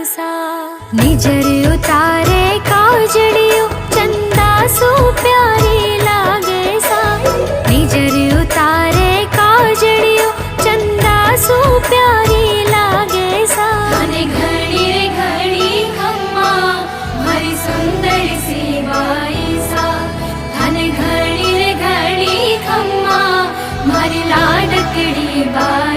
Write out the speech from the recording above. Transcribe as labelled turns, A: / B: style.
A: सा। निजर उतारे काजड़ियो चंदा सो प्यारी लागे सा। निजर उतारे काजड़ियो चंदा सो प्यारी लागे सा।
B: धने घड़ी रे घड़ी खम्मा मारी सुंदर सी बाई सा। धने घड़ी रे घड़ी खम्मा मारी लाडकड़ी बाई